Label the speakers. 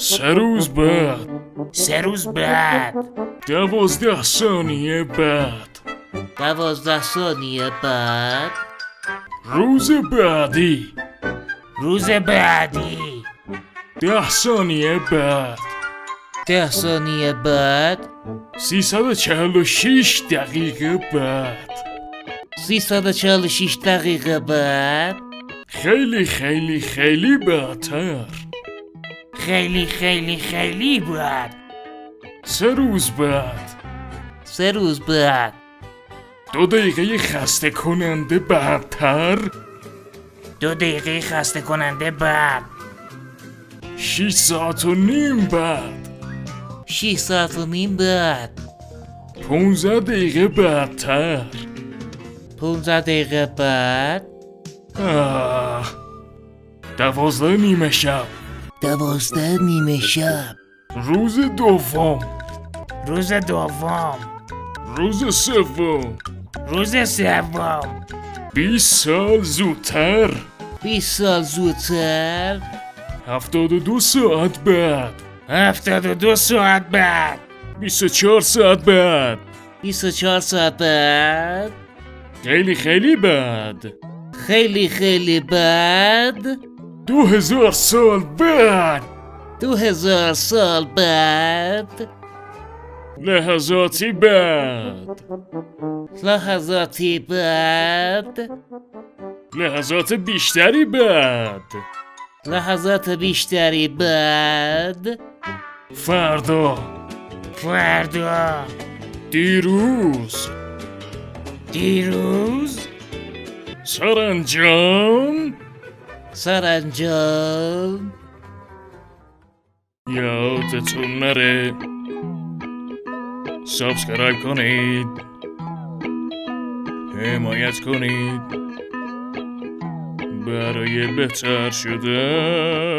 Speaker 1: سه روز بعد
Speaker 2: 3 روز بعد
Speaker 1: 12 ثانیه بعد
Speaker 2: 12 ثانیه بعد
Speaker 1: روز بعدی
Speaker 2: روز بعدی
Speaker 1: 10 ثانیه بعد
Speaker 2: 10 ثانیه بعد
Speaker 1: 346 دقیقه بعد
Speaker 2: 346 دقیقه بعد
Speaker 1: خیلی خیلی خیلی بعدتر
Speaker 2: خیلی خیلی خیلی بعد
Speaker 1: 3 روز بعد
Speaker 2: 3 روز بعد
Speaker 1: 2 دقیقه خسته کننده بعدتر
Speaker 2: 2 دقیقه خسته کننده بعد
Speaker 1: 6 ساعت و نیم بعد
Speaker 2: 6 ساعت و نیم بعد
Speaker 1: 15 دقیقه بعدتر
Speaker 2: 15 دقیقه بعد
Speaker 1: 12 نیمه شب
Speaker 2: 12 نیمه شب
Speaker 1: روز دوم
Speaker 2: روز دوم
Speaker 1: روز سوم
Speaker 2: روز سوم
Speaker 1: 20 سال زودتر
Speaker 2: 20 سال زودتر
Speaker 1: 72 ساعت بعد
Speaker 2: 72 ساعت بعد
Speaker 1: 24 ساعت بعد
Speaker 2: 24 ساعت بعد
Speaker 1: خیلی خیلی بعد
Speaker 2: خیلی خیلی بعد
Speaker 1: 2000 سال بعد
Speaker 2: 2000 سال بعد
Speaker 1: لحظاتی بعد
Speaker 2: لحظاتی بعد
Speaker 1: لحظات بیشتری بعد
Speaker 2: لحظات بیشتری بعد
Speaker 1: فردا
Speaker 2: فردا
Speaker 1: دیروز
Speaker 2: دیروز
Speaker 1: سرانجام
Speaker 2: سرانجام
Speaker 1: یادتون نره سابسکرایب کنید حمایت کنید برای بهتر شدن